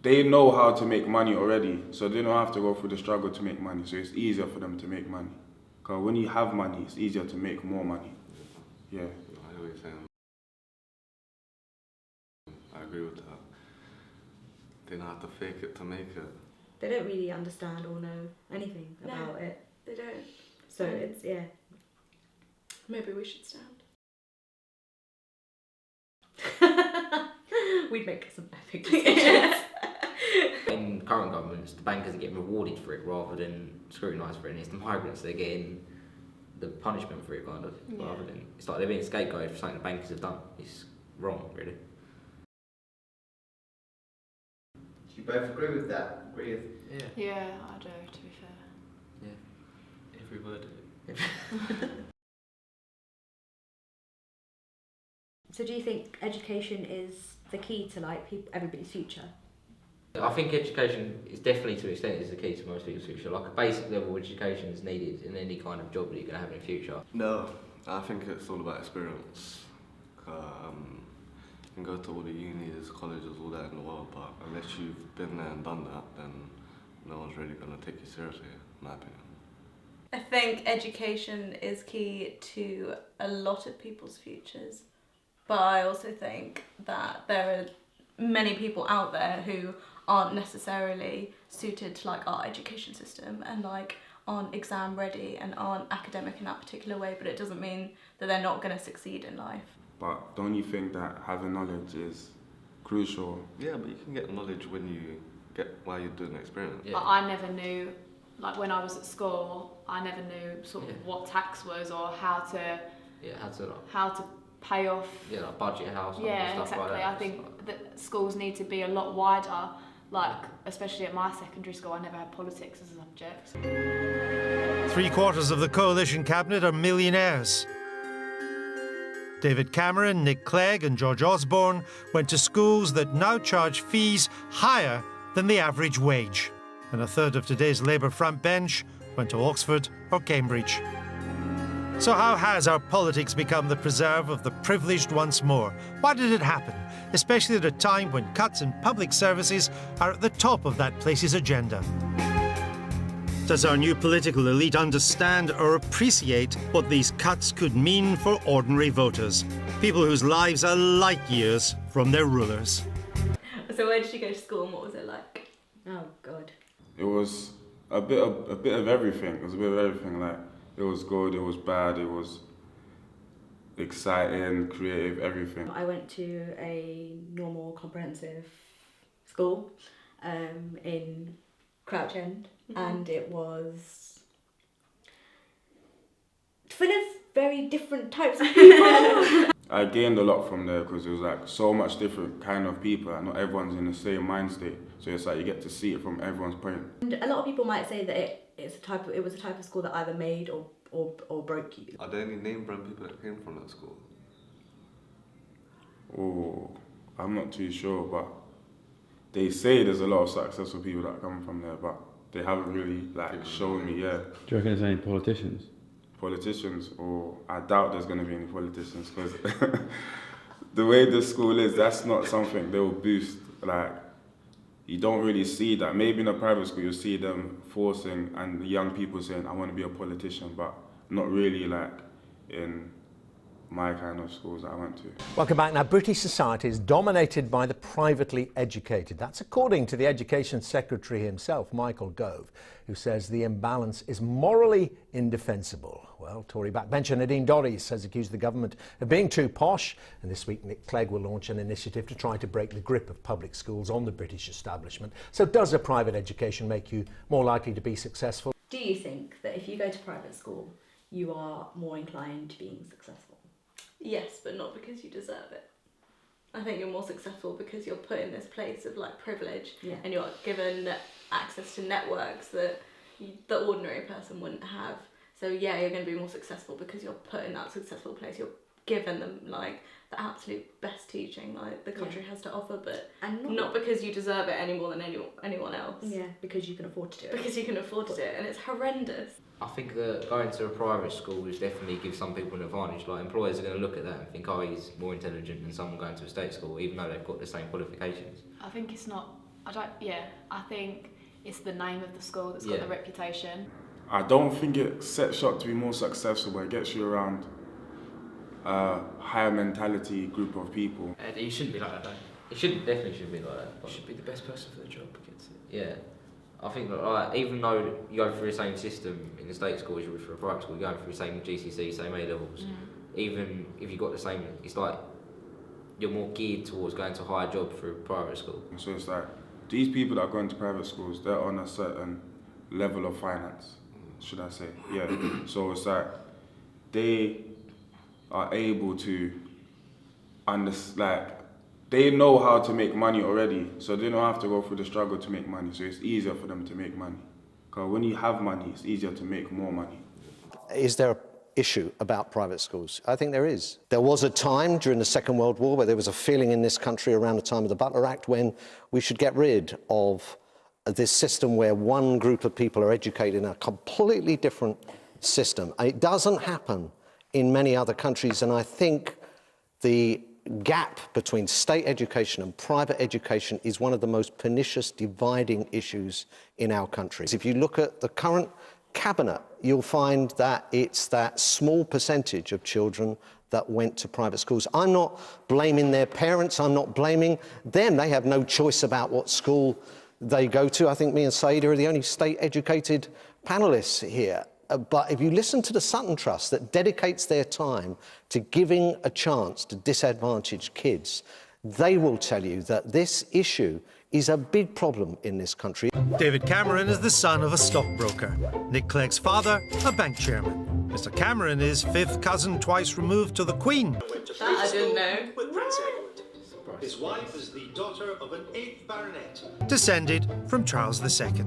they know how to make money already, so they don't have to go through the struggle to make money. So it's easier for them to make money. Because when you have money, it's easier to make more money. Yeah. I hear what you're saying. I agree with that. They don't have to fake it to make it. They don't really understand or know anything about it. They don't. So it's, yeah. Maybe we should stand. We'd make some epic decisions. In current governments, the bankers are getting rewarded for it rather than scrutinised for it, and it's the migrants that are getting the punishment for it, kind of, rather than, it's like they're being scapegoated for something the bankers have done. It's wrong, really. Do you both agree with that? Agree with? Yeah, I do, to be fair. Yeah. Every word of it. So do you think education is the key to like everybody's future? I think education is definitely, to an extent, is the key to most people's future. Like a basic level of education is needed in any kind of job that you're going to have in the future. No, I think it's all about experience. You can go to all the unis, colleges, all that in the world, but unless you've been there and done that, then no one's really going to take you seriously, in my opinion. I think education is key to a lot of people's futures, but I also think that there are many people out there who aren't necessarily suited to like our education system and like aren't exam ready and aren't academic in that particular way, but it doesn't mean that they're not going to succeed in life. But don't you think that having knowledge is crucial? Yeah, but you can get knowledge when you get while you're doing the experience. Yeah. But I never knew, like when I was at school, I never knew sort of what tax was or how to pay off. Yeah, like budget house. Yeah, and stuff exactly. like that. I think that schools need to be a lot wider. Like, especially at my secondary school, I never had politics as a subject. 3/4 of the coalition cabinet are millionaires. David Cameron, Nick Clegg and George Osborne went to schools that now charge fees higher than the average wage. And a third of today's Labour front bench went to Oxford or Cambridge. So how has our politics become the preserve of the privileged once more? Why did it happen? Especially at a time when cuts in public services are at the top of that place's agenda. Does our new political elite understand or appreciate what these cuts could mean for ordinary voters? People whose lives are light years from their rulers. So where did you go to school and what was it like? Oh God. It was a bit of everything. It was a bit of everything. Like it was good, it was bad, it was exciting, creative, everything. I went to a normal comprehensive school in Crouch End, and it was full of very different types of people. I gained a lot from there because it was like so much different kind of people and not everyone's in the same mind state. So it's like you get to see it from everyone's point. And a lot of people might say that it was a type of school that either made or broke you. Are there any name brand people that came from that school? Oh, I'm not too sure, but they say there's a lot of successful people that come from there, but they haven't really like shown me. Yeah. Do you reckon there's any politicians? Politicians, or I doubt there's going to be any politicians because the way the school is, that's not something they will boost. Like, you don't really see that. Maybe in a private school, you'll see them forcing and the young people saying, I want to be a politician, but not really like in my kind of schools that I went to. Welcome back. Now, British society is dominated by the privately educated. That's according to the Education Secretary himself, Michael Gove, who says the imbalance is morally indefensible. Well, Tory backbencher Nadine Dorries has accused the government of being too posh, and this week Nick Clegg will launch an initiative to try to break the grip of public schools on the British establishment. So does a private education make you more likely to be successful? Do you think that if you go to private school, you are more inclined to being successful? Yes, but not because you deserve it. I think you're more successful because you're put in this place of like privilege, and you're given access to networks that the ordinary person wouldn't have. So yeah, you're going to be more successful because you're put in that successful place. You're given them like the absolute best teaching like the country has to offer, but not because you deserve it any more than anyone else. Yeah, because you can afford to do it. Because you can afford to do it, and it's horrendous. I think that going to a private school is definitely gives some people an advantage. Like employers are going to look at that and think, oh, he's more intelligent than someone going to a state school, even though they've got the same qualifications. I think it's not I think it's the name of the school that's got the reputation. I don't think it sets you up to be more successful, but it gets you around a higher mentality group of people. You shouldn't be like that, though. Definitely shouldn't be like that. You should be the best person for the job against it. Yeah. I think that, like, even though you go through the same system in the state school as you would for a private school, you're going through the same GCSE, same A levels. Even if you've got the same, it's like you're more geared towards going to a higher job for a private school. So it's like, these people that are going to private schools, they're on a certain level of finance, should I say. Yeah. So it's like, they are able to they know how to make money already, so they don't have to go through the struggle to make money. So it's easier for them to make money. Because when you have money, it's easier to make more money. Is there an issue about private schools? I think there is. There was a time during the Second World War where there was a feeling in this country around the time of the Butler Act when we should get rid of this system where one group of people are educated in a completely different system. It doesn't happen in many other countries, and I think the gap between state education and private education is one of the most pernicious dividing issues in our country. If you look at the current cabinet, you'll find that it's that small percentage of children that went to private schools. I'm not blaming their parents, I'm not blaming them. They have no choice about what school they go to. I think me and Saida are the only state-educated panellists here. But if you listen to the Sutton Trust that dedicates their time to giving a chance to disadvantaged kids, they will tell you that this issue is a big problem in this country. David Cameron is the son of a stockbroker. Nick Clegg's father, a bank chairman. Mr Cameron is fifth cousin twice removed to the Queen. That I didn't know. With Prince Edward. His wife is the daughter of an 8th baronet. Descended from Charles II.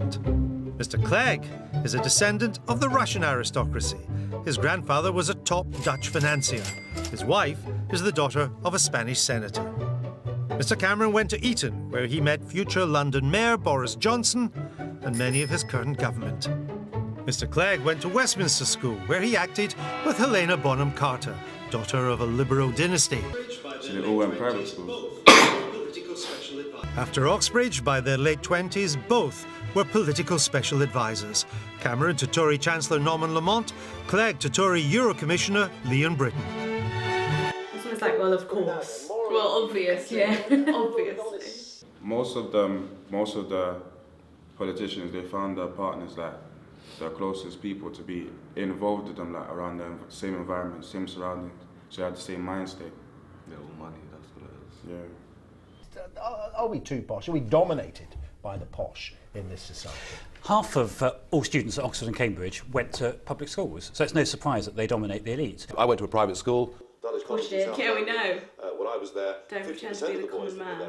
Mr Clegg is a descendant of the Russian aristocracy. His grandfather was a top Dutch financier. His wife is the daughter of a Spanish senator. Mr Cameron went to Eton, where he met future London Mayor Boris Johnson and many of his current government. Mr Clegg went to Westminster School, where he acted with Helena Bonham Carter, daughter of a liberal dynasty. So they all went private schools. After Oxbridge, by their late 20s, both were political special advisors. Cameron to Tory Chancellor Norman Lamont, Clegg to Tory Euro-Commissioner Leon Britton. This one's like, well, of course. Well, obviously. Yeah. Obviously. Most of the politicians, they found their partners, like their closest people, to be involved with them, like around the same environment, same surroundings, so they had the same mind state. Yeah, all money, that's what it is. Yeah. Are we too posh? Are we dominated by the posh in this society? Half of all students at Oxford and Cambridge went to public schools, so it's no surprise that they dominate the elite. I went to a private school. Of course you did. Yeah, we know. When I was there, Don't pretend to be the common man.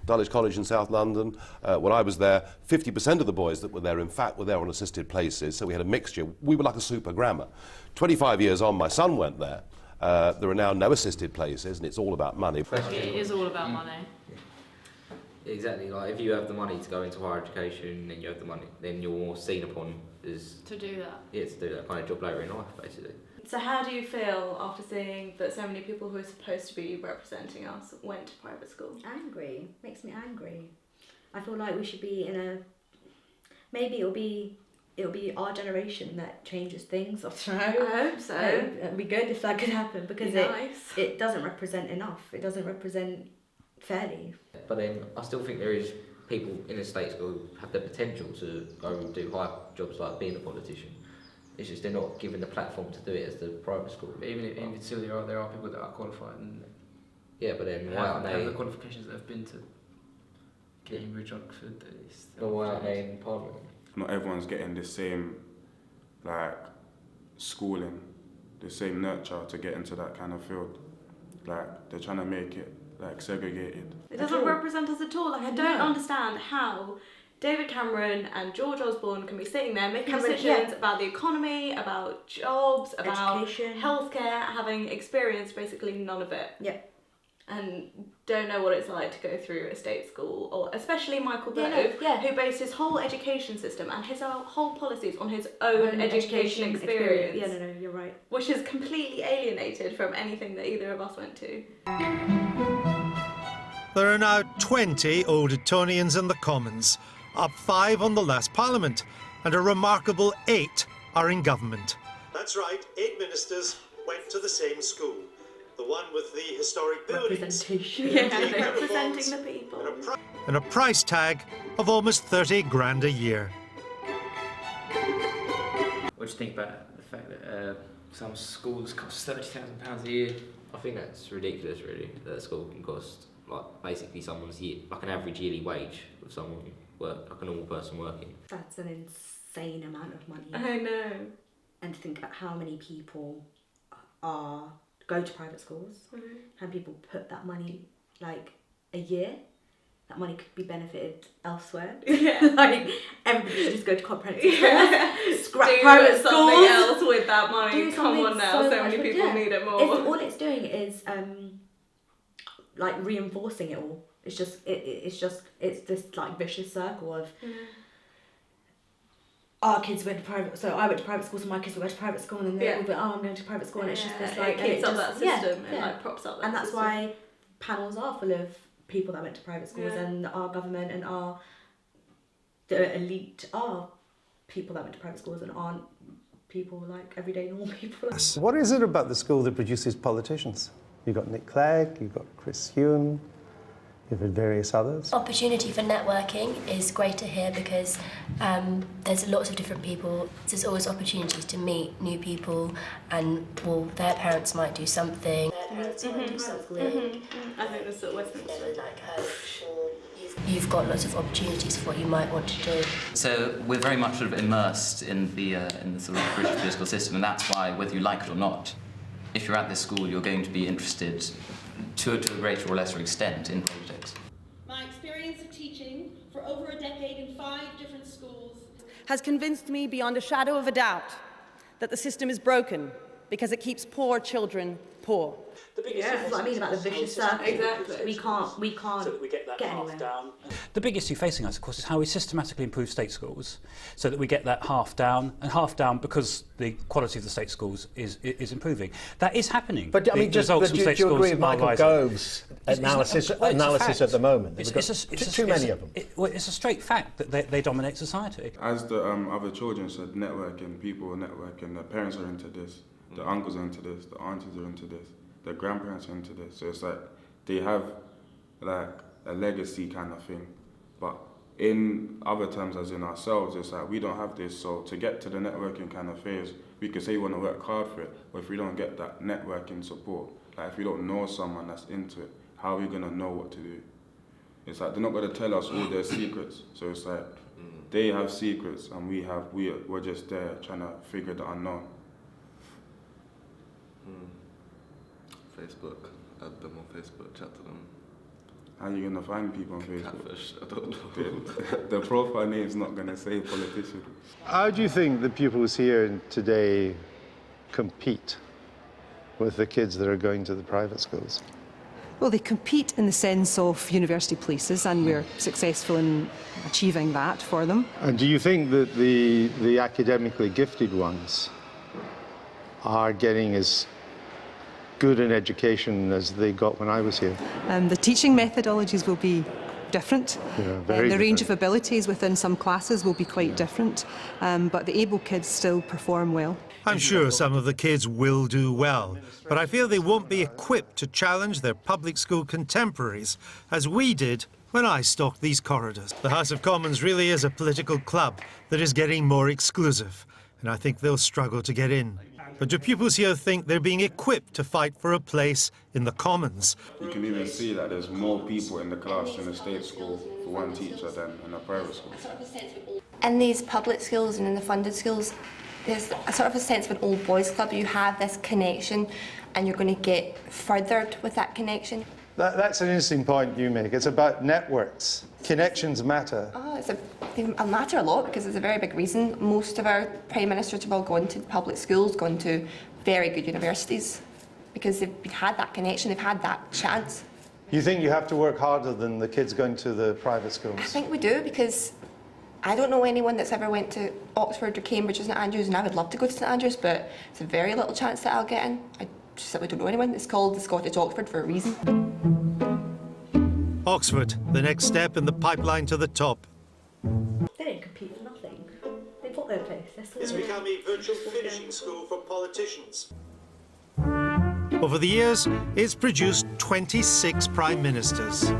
Dulwich College in South London. When I was there, 50% of the boys that were there, in fact, were there on assisted places, so we had a mixture. We were like a super grammar. 25 years on, my son went there. There are now no assisted places, and it's all about money. It is all about money. Exactly, like if you have the money to go into higher education, then you have the money, then you're more seen upon as... To do that. Yeah, to do that kind of job later in life, basically. So how do you feel after seeing that so many people who are supposed to be representing us went to private school? Angry. Makes me angry. I feel like we should be in a... Maybe it'll be our generation that changes things. I don't know. I hope so. It'd be good if that could happen, because nice. it doesn't represent enough. It doesn't represent fairly. But then I still think there is people in a state school who have the potential to go and do high jobs like being a politician. It's just they're not given the platform to do it as the private school. But even still, there are people that are qualified and yeah, but then why aren't they? Have the qualifications that have been to Cambridge, Oxford. But why aren't they in Parliament? Not everyone's getting the same, like, schooling, the same nurture to get into that kind of field. Like, they're trying to make it, like, segregated. It doesn't represent us at all. Like, I don't understand how David Cameron and George Osborne can be sitting there making decisions about the economy, about jobs, about education, healthcare, having experienced basically none of it. Yeah. And don't know what it's like to go through a state school, or especially Michael Gove, who based his whole education system and his whole policies on his own education experience. Yeah, no, you're right. Which is completely alienated from anything that either of us went to. There are now 20 Old Etonians in the Commons, up 5 on the last Parliament, and a remarkable 8 are in government. That's right, 8 ministers went to the same school. The one with the historic buildings. Representation. Yeah, representing the people. And a price tag of almost 30 grand a year. What do you think about the fact that some schools cost £30,000 a year? I think that's ridiculous, really. That a school can cost like basically someone's like an average yearly wage of someone like a normal person working. That's an insane amount of money. I know. And to think about how many people go to private schools, how people put that money like a year. That money could be benefited elsewhere. Yeah. Like everybody should just go to comprehensive schools. Yeah. Scrap private something schools. else with that money. Come on now, so many much, people need it more. All it's doing is like reinforcing it all. It's this like vicious circle of our kids went to private, so I went to private school, so my kids will go to private school, and then they will be, I'm going to private school, and it's just this like, it keeps up that system, it like props up that and that's system. why panels are full of people that went to private schools, and our government and the elite are people that went to private schools and aren't people like everyday normal people. What is it about the school that produces politicians? You've got Nick Clegg, you've got Chris Huhne, you've had various others. Opportunity for networking is greater here because there's lots of different people. There's always opportunities to meet new people, and well, their parents might do something. I think this at Westminster. You've got lots of opportunities for what you might want to do. So we're very much sort of immersed in the sort of British political system, and that's why, whether you like it or not, if you're at this school, you're going to be interested to a greater or lesser extent in politics. My experience of teaching for over a decade in 5 different schools has convinced me beyond a shadow of a doubt that the system is broken because it keeps poor children poor. This is what I mean about the vicious circle. Exactly. We can't So that we get that get half anywhere. down. The big issue facing us, of course, is how we systematically improve state schools so that we get that half down, and half down because the quality of the state schools is improving. That is happening. But I mean, do you agree with Michael Gove's analysis at the moment? Too many of them. It's a straight fact that they dominate society. As the other children said, networking, people are networking, the parents are into this, the uncles are into this, the aunties are into this, the grandparents are into this. So it's like they have like a legacy kind of thing. But in other terms, as in ourselves, it's like we don't have this. So to get to the networking kind of phase, we could say we want to work hard for it, but if we don't get that networking support, like if we don't know someone that's into it, how are we going to know what to do? It's like they're not going to tell us all their secrets. So it's like they have secrets and we're just there trying to figure the unknown. Facebook, add them on Facebook, chat to them. How are you going to find people on Facebook? Catfish, I don't know. The profile name's not going to say politician. How do you think the pupils here today compete with the kids that are going to the private schools? Well, they compete in the sense of university places, and we're successful in achieving that for them. And do you think that the academically gifted ones are getting as good an education as they got when I was here? The teaching methodologies will be different. Yeah, very the range different. of abilities within some classes will be quite different, but the able kids still perform well. I'm sure some of the kids will do well, but I feel they won't be equipped to challenge their public school contemporaries, as we did when I stalked these corridors. The House of Commons really is a political club that is getting more exclusive, and I think they'll struggle to get in. But do pupils here think they're being equipped to fight for a place in the Commons? You can even see that there's more people in the class in a state school for one teacher than in a private school. In these public schools and in the funded schools, there's a sort of a sense of an old boys club. You have this connection and you're going to get furthered with that connection. That's an interesting point you make. It's about networks. Connections matter. Oh, they matter a lot because it's a very big reason. Most of our Prime Ministers have all gone to public schools, gone to very good universities, because they've had that connection, they've had that chance. You think you have to work harder than the kids going to the private schools? I think we do, because I don't know anyone that's ever went to Oxford or Cambridge or St Andrews, and I would love to go to St Andrews, but it's a very little chance that I'll get in. I just simply don't know anyone. It's called the Scottish Oxford for a reason. Oxford, the next step in the pipeline to the top. They didn't compete for nothing. They got their place. It's become a virtual finishing school for politicians. Over the years, it's produced 26 prime ministers.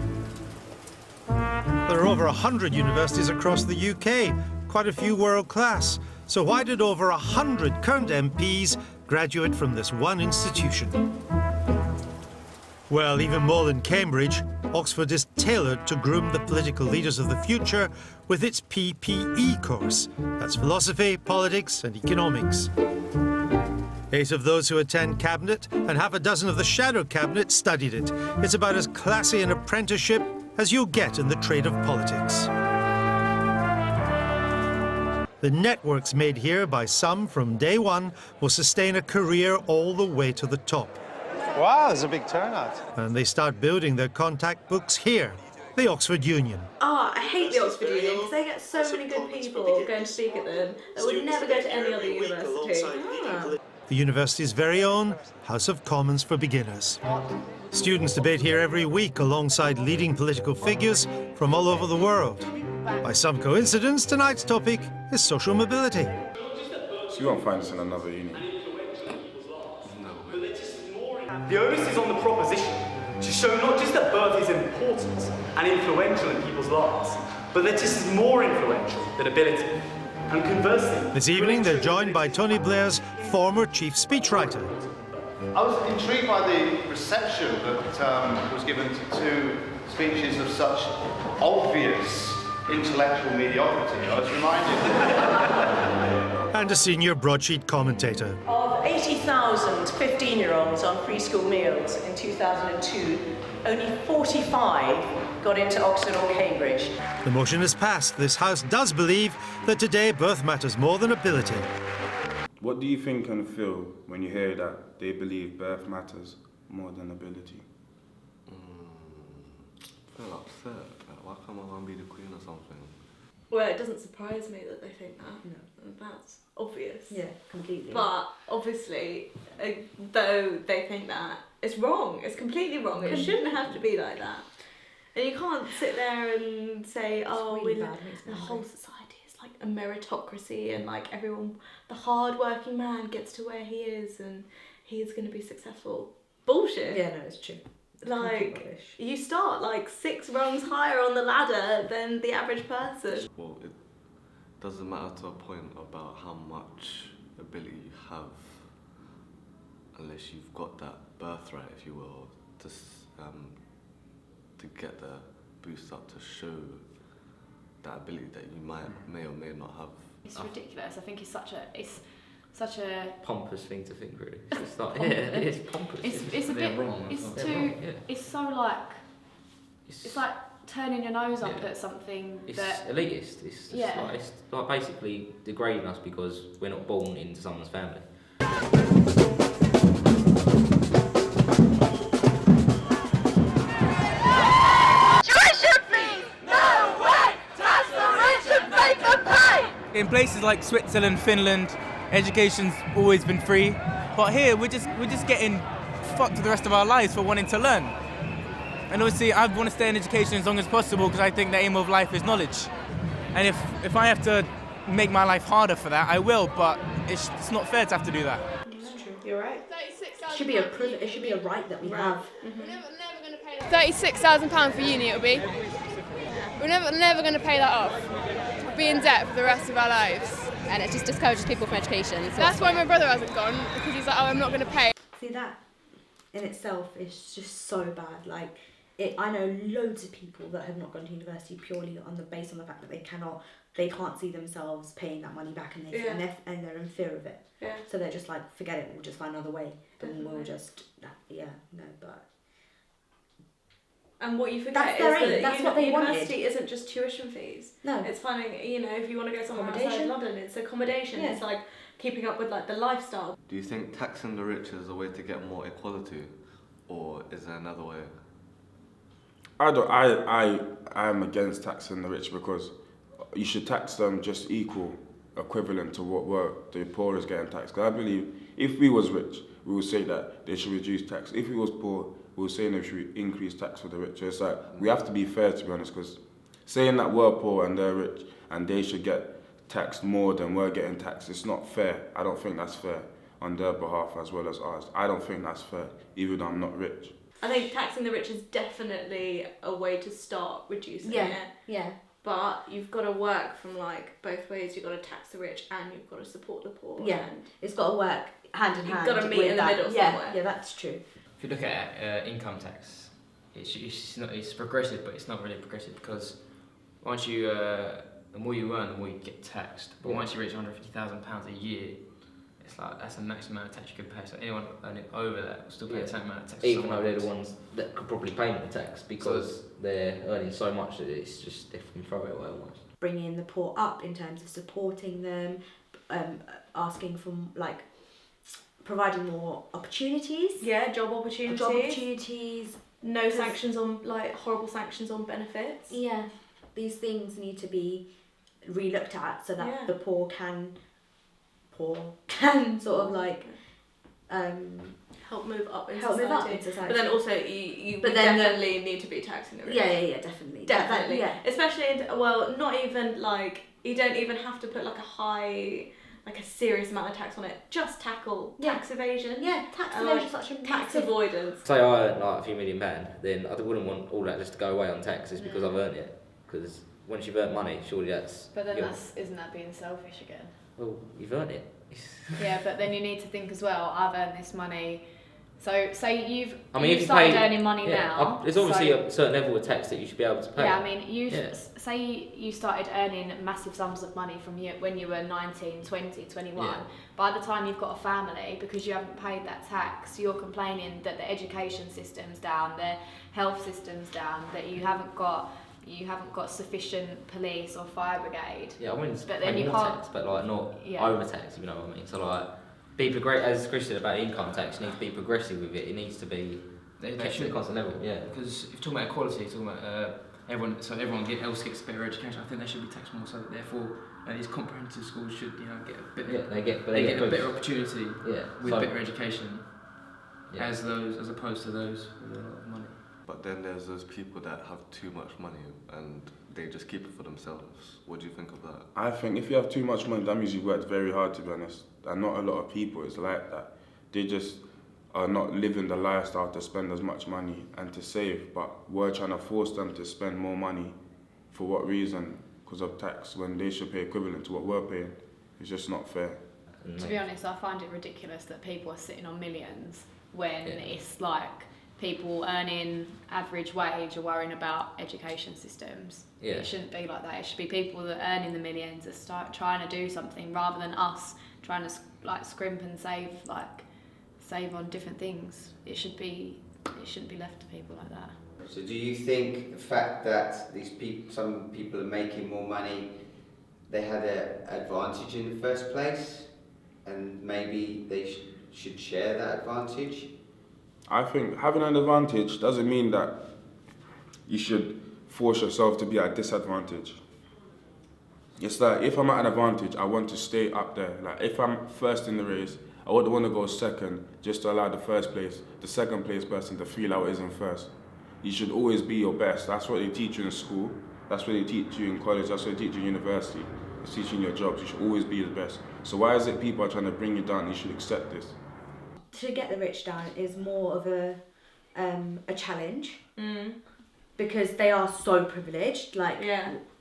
There are over 100 universities across the UK, quite a few world class. So why did over 100 current MPs graduate from this one institution? Well, even more than Cambridge, Oxford is tailored to groom the political leaders of the future with its PPE course. That's philosophy, politics and economics. 8 of those who attend Cabinet and half a dozen of the shadow Cabinet studied it. It's about as classy an apprenticeship as you'll get in the trade of politics. The networks made here by some from day one will sustain a career all the way to the top. Wow, there's a big turnout. And they start building their contact books here, the Oxford Union. Oh, I hate the Oxford Union because they get so many good people going to speak at them that would never go to any other university. The university's very own House of Commons for beginners. Students debate here every week alongside leading political figures from all over the world. By some coincidence, tonight's topic is social mobility. So you won't find this in another uni. The onus is on the proposition to show not just that birth is important and influential in people's lives, but that this is more influential than ability. And conversely... This evening, they're joined by Tony Blair's former chief speechwriter. I was intrigued by the reception that was given to 2 speeches of such obvious intellectual mediocrity. I was reminded... And a senior broadsheet commentator. Of 80,000 15-year-olds on free school meals in 2002, only 45 got into Oxford or Cambridge. The motion is passed. This House does believe that today birth matters more than ability. What do you think and feel when you hear that they believe birth matters more than ability? I feel upset. Like, why can't my mum be the queen or something? Well, it doesn't surprise me that they think that. No. That's obvious. Yeah, completely. But obviously, though they think that, it's wrong. It's completely wrong. It shouldn't have to be like that. And you can't sit there and say, oh, really we bad, the whole society is like a meritocracy and like everyone, the hard-working man gets to where he is and he's going to be successful. Bullshit. Yeah, no, it's true. Like, you start like 6 rungs higher on the ladder than the average person. Well, it doesn't matter to a point about how much ability you have unless you've got that birthright, if you will, to get the boost up to show that ability that you may or may not have. It's ridiculous. I think it's such a pompous thing to think, really. It's just like, yeah, it is pompous. It's a bit wrong. It's not too. wrong, yeah. It's so like. It's like turning your nose up at something It's that. elitist. It's like basically degrading us because we're not born into someone's family. In places like Switzerland, Finland, education's always been free, but here we're just getting fucked for the rest of our lives for wanting to learn. And obviously, I want to stay in education as long as possible because I think the aim of life is knowledge. And if I have to make my life harder for that, I will. But it's not fair to have to do that. It's true. You're right. It should be a right that we have. £36,000 for uni it'll be. We're never going to pay that off. We'll be in debt for the rest of our lives. And it just discourages people from education. So that's why my brother hasn't gone, because he's like, oh, I'm not going to pay. See, that in itself is just so bad. Like, I know loads of people that have not gone to university purely based on the fact that they can't see themselves paying that money back, and they're in fear of it. Yeah. So they're just like, forget it. We'll just find another way, and we'll just but. And what you forget That's their is aim. that That's what they university wanted. isn't just tuition fees. No. It's finding, if you want to go somewhere outside Accommodation. London, it's accommodation. Yeah. It's like keeping up with like the lifestyle. Do you think taxing the rich is a way to get more equality, or is there another way? I am against taxing the rich because you should tax them just equivalent to what the poor is getting taxed. Because I believe if we was rich, we would say that they should reduce tax. If we was poor, we were saying if we increase tax for the rich. So it's like, we have to be fair, to be honest, because saying that we're poor and they're rich and they should get taxed more than we're getting taxed, it's not fair. I don't think that's fair on their behalf as well as ours. I don't think that's fair, even though I'm not rich. I think taxing the rich is definitely a way to start reducing it. Yeah. But you've got to work from like both ways. You've got to tax the rich and you've got to support the poor. Yeah, and it's got to work hand in hand. You've got to meet with in the that. middle Yeah, somewhere. yeah, that's true. If you look at income tax, it's progressive, but it's not really progressive because once you the more you earn, the more you get taxed. But once you reach £150,000 a year, it's like that's the maximum amount of tax you can pay. So anyone earning over that will still pay the same amount of tax. Even though they're the ones that could probably pay the tax because they're earning so much that it's just they can throw it away almost. Bringing the poor up in terms of supporting them, asking for like providing more opportunities. Yeah, job opportunities. Job opportunities. No sanctions on like horrible sanctions on benefits. Yeah, these things need to be re-looked at so that the poor can sort of like help move up in help society. move up in society. But then also you definitely need to be taxing the rich. Yeah, definitely. Definitely. Yeah. Especially not even like you don't even have to put like a serious amount of tax on it. Just tackle tax evasion. Yeah, tax evasion is such a tax massive avoidance. Say I earn like a few £1 million, then I wouldn't want all that just to go away on taxes because I've earned it. Because once you've earned money, surely that's. But then isn't that being selfish again? Well, you've earned it. Yeah, but then you need to think as well. I've earned this money. So say you've if you started pay, earning money now. There's obviously a certain level of tax that you should be able to pay. Yeah, I mean, say you started earning massive sums of money from when you were 19, 20, 21. Yeah. By the time you've got a family, because you haven't paid that tax, you're complaining that the education system's down, the health system's down, that you haven't got sufficient police or fire brigade. Yeah, I mean, but then you more can't. tax, but like not over tax. If you know what I mean. So like, be progressive. As Chris said about income tax, you need to be progressive with it. It needs to be kept at a constant level. Yeah. Because if you're talking about equality, you're talking about everyone else gets better education. I think they should be taxed more. So that therefore, these comprehensive schools should get a bit. They get a better opportunity. Yeah. With better education. Yeah. As opposed to those with a lot of money. But then there's those people that have too much money and they just keep it for themselves. What do you think of that? I think if you have too much money, that means you've worked very hard, to be honest. And not a lot of people is like that. They just are not living the lifestyle to spend as much money and to save, but we're trying to force them to spend more money. For what reason? Because of tax, when they should pay equivalent to what we're paying. It's just not fair. To be honest, I find it ridiculous that people are sitting on millions when it's like people earning average wage are worrying about education systems. Yeah. It shouldn't be like that. It should be people that are earning the millions that start trying to do something rather than us trying to like scrimp and save on different things. It shouldn't be left to people like that. So do you think the fact that some people are making more money, they had an advantage in the first place, and maybe they should share that advantage? I think having an advantage doesn't mean that you should force yourself to be at a disadvantage. It's like, if I'm at an advantage, I want to stay up there. Like, if I'm first in the race, I wouldn't want to go second just to allow the second place person to feel how it is in first. You should always be your best. That's what they teach you in school. That's what they teach you in college. That's what they teach you in university. It's teaching your jobs. You should always be the best. So why is it people are trying to bring you down? You should accept this. To get the rich down is more of a challenge because they are so privileged. Like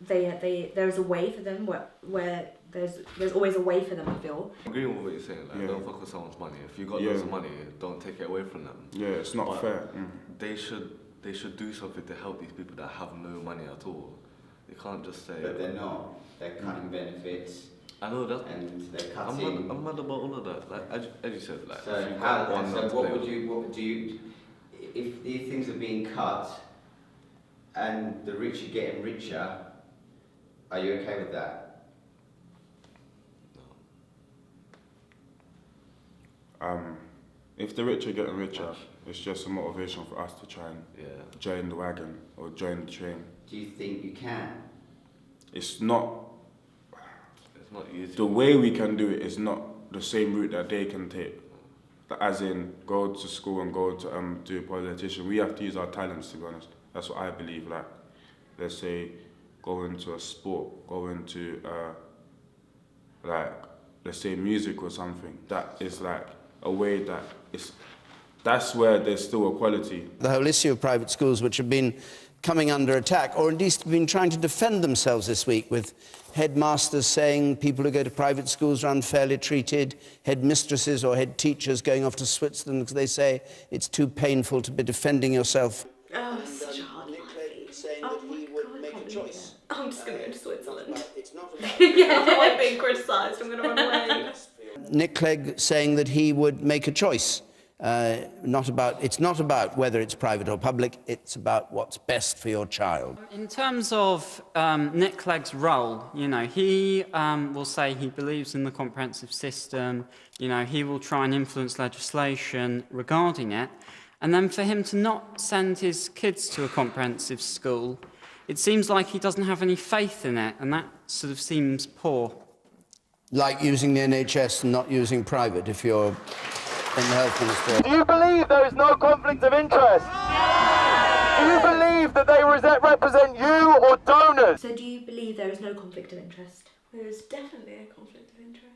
there's a way for them where there's always a way for them, I feel. I agree with what you're saying. Like, don't fuck with someone's money. If you got loads of money, don't take it away from them. Yeah, it's not fair. They should do something to help these people that have no money at all. They can't just say. But they're not. They're cutting benefits. I know that. And they're cutting. I'm mad about all of that. Like as you said, like. So what would you? If these things are being cut, and the rich are getting richer, are you okay with that? If the rich are getting richer, it's just a motivation for us to try and join the wagon or join the train. Do you think you can? It's not easy. The way we can do it is not the same route that they can take. as in go to school and go to do a politician. We have to use our talents, to be honest. That's what I believe. Like, let's say, go into a sport, go into like, let's say music or something. That is like a way that that's where there's still equality. The whole issue of private schools, which have been coming under attack, or at least been trying to defend themselves this week, with headmasters saying people who go to private schools are unfairly treated, headmistresses or head teachers going off to Switzerland because they say it's too painful to be defending yourself. Oh, such a hard life. I'm just going to go to Switzerland. Yeah, I'm being criticised. I'm going to run away. Nick Clegg saying that he would make a choice. It's not about whether it's private or public, it's about what's best for your child. In terms of Nick Clegg's role, you know, he will say he believes in the comprehensive system, you know, he will try and influence legislation regarding it, and then for him to not send his kids to a comprehensive school, it seems like he doesn't have any faith in it, and that sort of seems poor. Like using the NHS and not using private if you're in the health ministry. Do you believe there is no conflict of interest? Do you believe that they represent you or donors? So do you believe there is no conflict of interest? There is definitely a conflict of interest.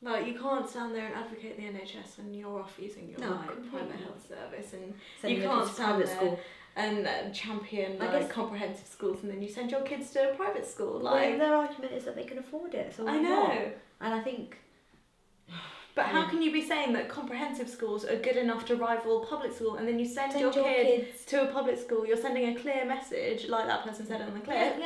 Like, you can't stand there and advocate the NHS and you're off using your private health service, and you can't stand there and champion comprehensive schools, and then you send your kids to a private school. Like, their argument is that they can afford it. So I know, and I think. But how can you be saying that comprehensive schools are good enough to rival public school, and then you send your kids to a public school? You're sending a clear message, like that person said on the clip,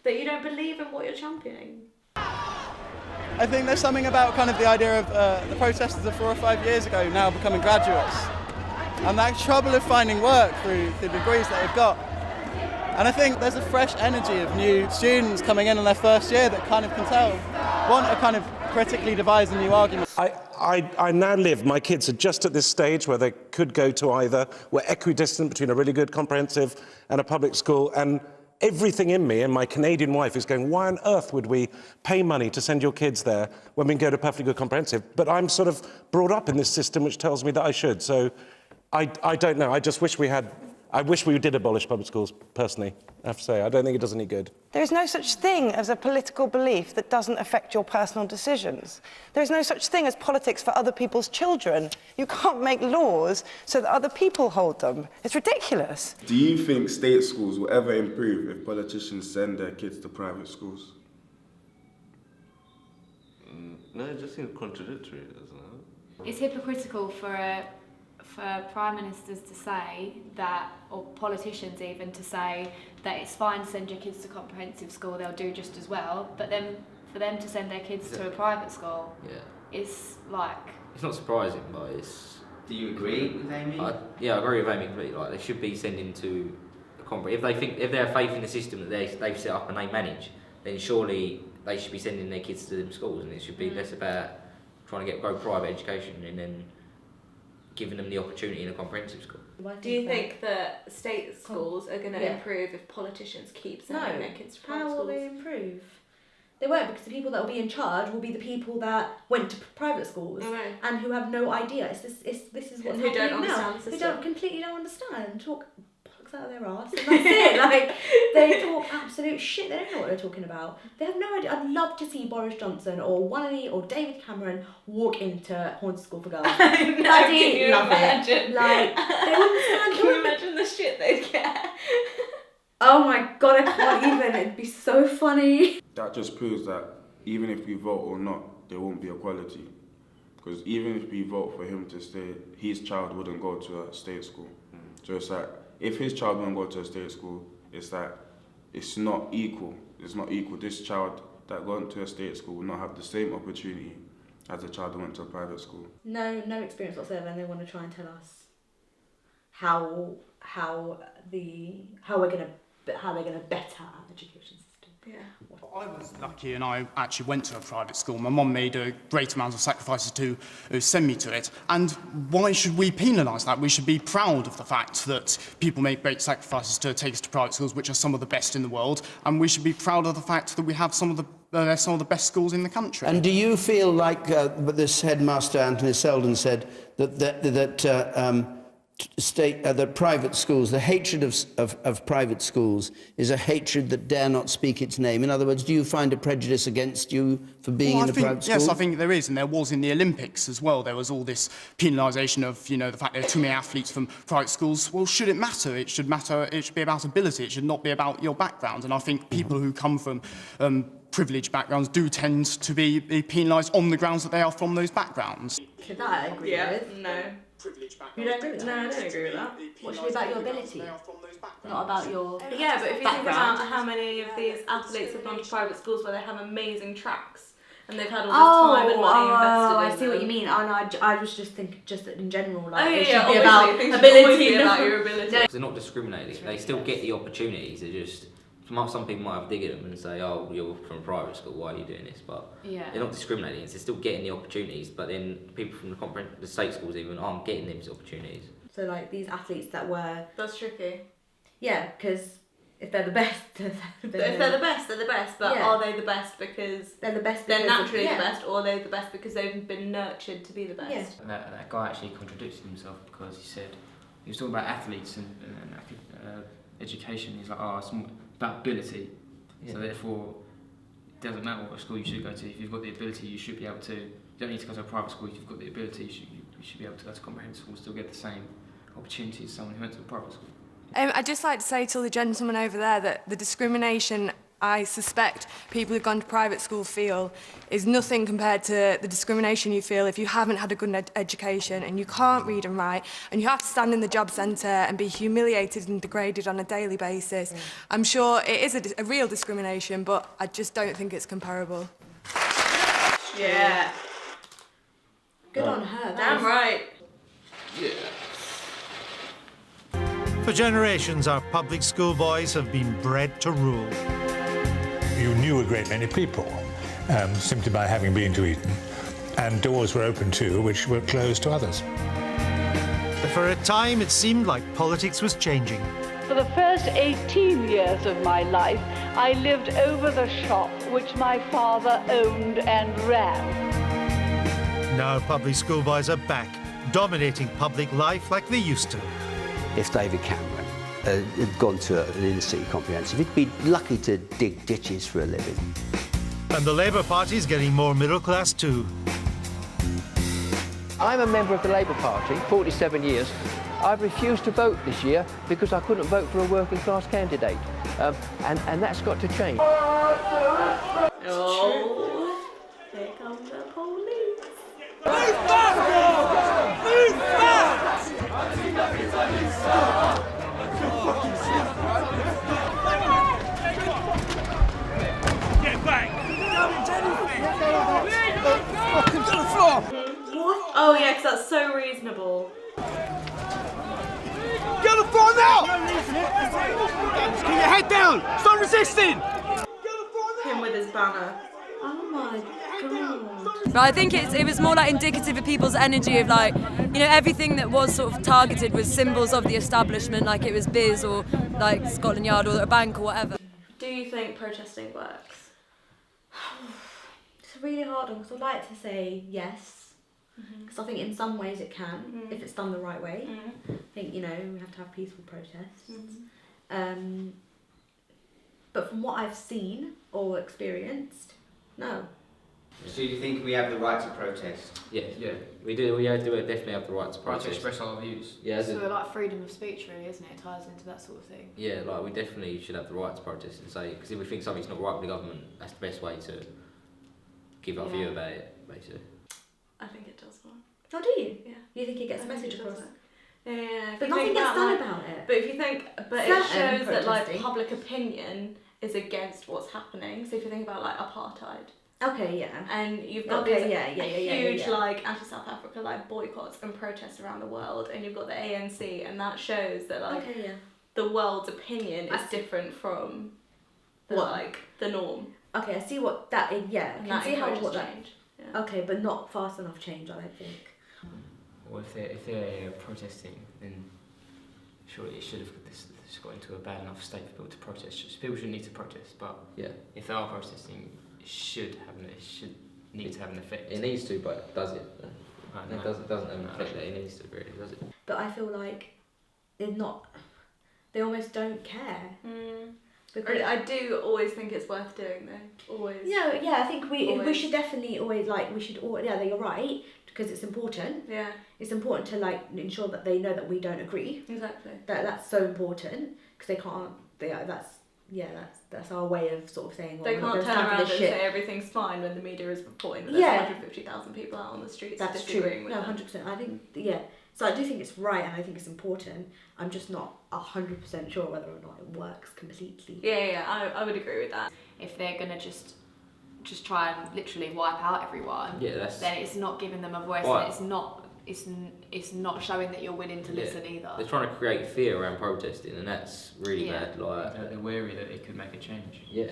that you don't believe in what you're championing. I think there's something about kind of the idea of the protesters of 4 or 5 years ago now becoming graduates, and that trouble of finding work through the degrees that they've got. And I think there's a fresh energy of new students coming in their first year that kind of can want a kind of critically devise a new argument. I now live, my kids are just at this stage where they could go to either. We're equidistant between a really good comprehensive and a public school, and everything in me and my Canadian wife is going, why on earth would we pay money to send your kids there when we can go to perfectly good comprehensive? But I'm sort of brought up in this system which tells me that I should. So I don't know. I just wish I wish we did abolish public schools, personally, I have to say. I don't think it does any good. There's no such thing as a political belief that doesn't affect your personal decisions. There's no such thing as politics for other people's children. You can't make laws so that other people hold them. It's ridiculous. Do you think state schools will ever improve if politicians send their kids to private schools? No, it just seems contradictory, doesn't it? It's hypocritical for prime ministers to say that, or politicians even, to say that it's fine to send your kids to comprehensive school, they'll do just as well, but then for them to send their kids to a private school, it's like... It's not surprising, but it's... Do you agree with Amy? Yeah, I agree with Amy completely. Like, they should be sending to a comprehensive... If they have faith in the system that they've set up and they manage, then surely they should be sending their kids to them schools, and it should be less about trying to go private education and then giving them the opportunity in a comprehensive school. Do you think that state schools are going to improve if politicians keep sending their kids to private schools? How will they improve? They won't, because the people that will be in charge will be the people that went to private schools and who have no idea. This is what's who don't happening understand now. the Who system. completely don't understand. Talk bollocks out of their arse, and that's it. Like, they talk absolute shit. They don't know what they're talking about. They have no idea. I'd love to see Boris Johnson or David Cameron walk into Haunted School for Girls. Can you love imagine? it. Like, they understand. Can you imagine the shit they'd get? Oh my god, I can't even. It'd be so funny. That just proves that even if we vote or not, there won't be equality. Because even if we vote for him to stay, his child wouldn't go to a state school. So it's like, if his child wouldn't go to a state school, it's like, it's not equal. It's not equal. This child that went to a state school will not have the same opportunity as a child who went to a private school. No experience whatsoever, and they want to try and tell us how they're gonna better our education system. Yeah. I was lucky and I actually went to a private school. My mum made a great amount of sacrifices to send me to it. And why should we penalise that? We should be proud of the fact that people make great sacrifices to take us to private schools, which are some of the best in the world. And we should be proud of the fact that we have some of the they're some of the best schools in the country. And do you feel like what this headmaster Anthony Selden said that private schools, the hatred of private schools, is a hatred that dare not speak its name? In other words, do you find a prejudice against you for being in a private school? Yes, I think there is, and there was in the Olympics as well. There was all this penalisation of, you know, the fact there are too many athletes from private schools. Well, should it matter? It should matter. It should be about ability. It should not be about your background. And I think people who come from privileged backgrounds do tend to be penalised on the grounds that they are from those backgrounds. Could that I agree with? No. You don't agree with that? No, I don't agree with that. What should be about your ability, not about your Yeah, but if you think background. about how many of these athletes have gone to private schools where they have amazing tracks and they've had all this time and money invested in I see what them. you mean. Oh, no, I was just thinking, just in general, like it yeah, should be obviously, about things should ability, always be not about your ability. No. They're not discriminating. They still get the opportunities. They're just, some people might have a dig at them and say, oh, you're from a private school, why are you doing this? But they're not discriminating. They're still getting the opportunities. But then people from the state schools even aren't getting these opportunities. So like these athletes that were, That's tricky. yeah, because if they're the best, If they're the best, they're the best. But Yeah. are they the best because they're the best? they're because of- naturally yeah. the best, or are they the best because they've been nurtured to be the best? Yeah. And that guy actually contradicted himself because he said, he was talking about athletes and education. He's like, oh, it's more about ability. So therefore, it doesn't matter what school you should go to. If you've got the ability, you should be able to. You don't need to go to a private school. If you've got the ability, you should be able to go to comprehensive school and still get the same opportunity as someone who went to a private school. I'd just like to say to the gentleman over there that the discrimination I suspect people who've gone to private school feel is nothing compared to the discrimination you feel if you haven't had a good education and you can't read and write and you have to stand in the job centre and be humiliated and degraded on a daily basis. I'm sure it is a real discrimination, but I just don't think it's comparable. Yeah. Good on her. Damn right. Yeah. For generations, our public school boys have been bred to rule. You knew a great many people simply by having been to Eton, and doors were open too, which were closed to others. But for a time, it seemed like politics was changing. For the first 18 years of my life, I lived over the shop which my father owned and ran. Now public school boys are back, dominating public life like they used to. If David Cameron had gone to an inner-city comprehensive, he'd be lucky to dig ditches for a living. And the Labour Party's getting more middle class too. I'm a member of the Labour Party, 47 years. I've refused to vote this year because I couldn't vote for a working class candidate. And that's got to change. Oh, here come the police. Move back! Move back! Get back! Get on the floor! What? Oh yeah, because that's so reasonable. Get on the floor now! Keep your head down! Stop resisting! Him with his banner. Oh my god. But I think it was more like indicative of people's energy of like, you know, everything that was sort of targeted was symbols of the establishment, like it was Biz or like Scotland Yard or a bank or whatever. Do you think protesting works? It's a really hard one because I'd like to say yes, because I think in some ways it can if it's done the right way. I think, you know, we have to have peaceful protests. But from what I've seen or experienced, no. So do you think we have the right to protest? Yeah, we do. We definitely have the right to Right protest. to express our views. Yeah, So like freedom of speech, really, isn't it? It ties into that sort of thing. yeah, like we definitely should have the right to protest and say, because if we think something's not right with the government, that's the best way to give our view about it, basically. I think it does work. Oh, do you? Yeah. You think it gets a I think message it does across? work. Yeah, if But you nothing think gets done like- about it. But if you think, but it Certain shows that like protesting. public opinion is against what's happening. So if you think about like apartheid. Okay, yeah. And you've got Okay, these yeah, huge like anti-South Africa like boycotts and protests around the world, and you've got the ANC, and that shows that like Okay, yeah. the world's opinion is different from the, What? like the norm. Okay, I see what that is. Yeah, I And can that see how encourages what that. change. Yeah. Okay, but not fast enough change, I don't think. Or if they're protesting, then surely it should have this got into a bad enough state for people to protest. People shouldn't need to protest, but yeah, if they are protesting, it should need to have an effect. It needs to, but does it? No. It doesn't have an effect that it needs to, really, does it? But I feel like they almost don't care. Because I do always think it's worth doing though. Always. Yeah, I think we should definitely always you're right, because it's important. Yeah. It's important to like ensure that they know that we don't agree. Exactly. That's so important, because they can't. That's our way of sort of saying. They can't turn around and say everything's fine when the media is reporting that there's 150,000 people out on the streets disagreeing with them. 100%. I think So I do think it's right, and I think it's important. I'm just not 100% sure whether or not it works completely. Yeah, I would agree with that. If they're gonna just try and literally wipe out everyone, then it's not giving them a voice, and it's not showing that you're willing to listen either. They're trying to create fear around protesting, and that's really bad. Like they're wary that it could make a change. Yeah.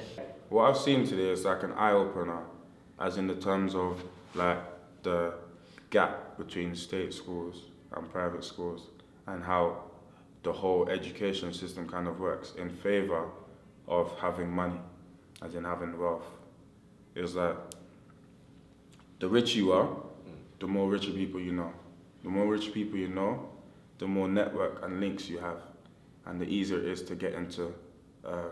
What I've seen today is like an eye opener, as in the terms of like the gap between state schools and private schools, and how the whole education system kind of works in favour of having money, as in having wealth. It's like the richer you are, the more richer people you know. The more rich people you know, the more network and links you have, and the easier it is to get into a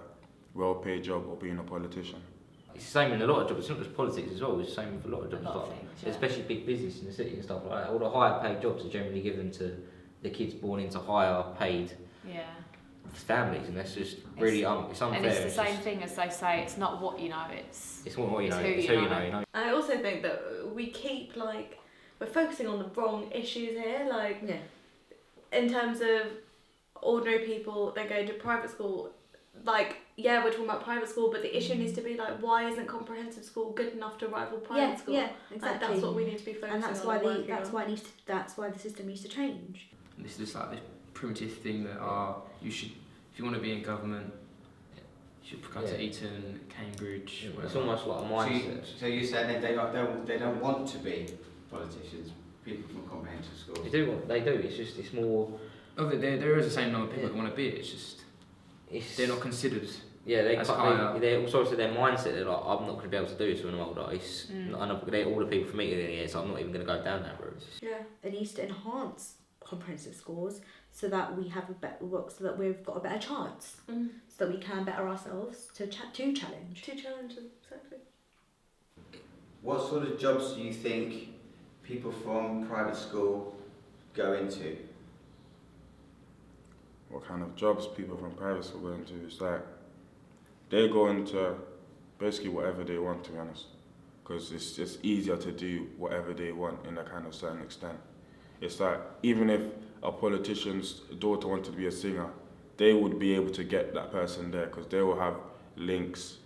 well-paid job or being a politician. It's the same in a lot of jobs. It's not just politics as well. It's the same with a lot of jobs, especially big business in the city and stuff like that. All the higher paid jobs are generally given to the kids born into higher paid families, and that's just really it's unfair. And it's the same thing as they say. It's not what you know. It's what you know. It's who you know. I also think that we keep we're focusing on the wrong issues here. In terms of ordinary people that go to private school. We're talking about private school, but the issue needs to be why isn't comprehensive school good enough to rival private school? Yeah, exactly. That's what we need to be focusing on. And that's why the system needs to change. This is this primitive thing that if you want to be in government, you should go to Eton, Cambridge. It's almost like a mindset. So you're saying they don't want to be politicians, people from comprehensive schools? They do. It's more. Oh, there is the same number of people that want to be it. It's just they're not considered. Yeah, they're also their mindset. They're like, I'm not going to be able to do this when I'm older. All the people from me are here, so I'm not even going to go down that route. Yeah, it needs to enhance comprehensive schools so that we have so that we've got a better chance, so that we can better ourselves to challenge. Exactly. What sort of jobs do you think people from private school go into? What kind of jobs people from private school go into? It's like they go into basically whatever they want, to be honest, because it's just easier to do whatever they want in a kind of certain extent. It's like even if a politician's daughter wanted to be a singer, they would be able to get that person there because they will have links,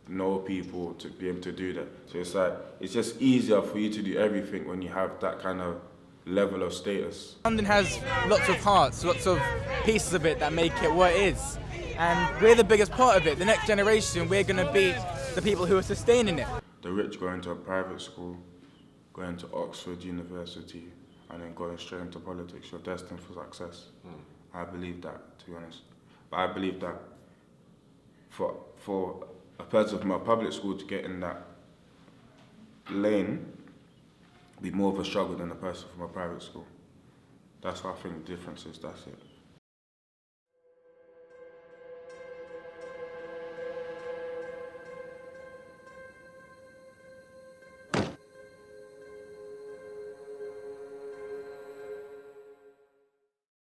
know people to be able to do that. So it's like it's just easier for you to do everything when you have that kind of level of status. London has lots of parts, lots of pieces of it that make it what it is. And we're the biggest part of it. The next generation, we're going to be the people who are sustaining it. The rich going to a private school, going to Oxford University, and then going straight into politics, you're destined for success. I believe that, to be honest. But I believe that for a person from a public school to get in that lane, be more of a struggle than a person from a private school. That's what I think the difference is, that's it.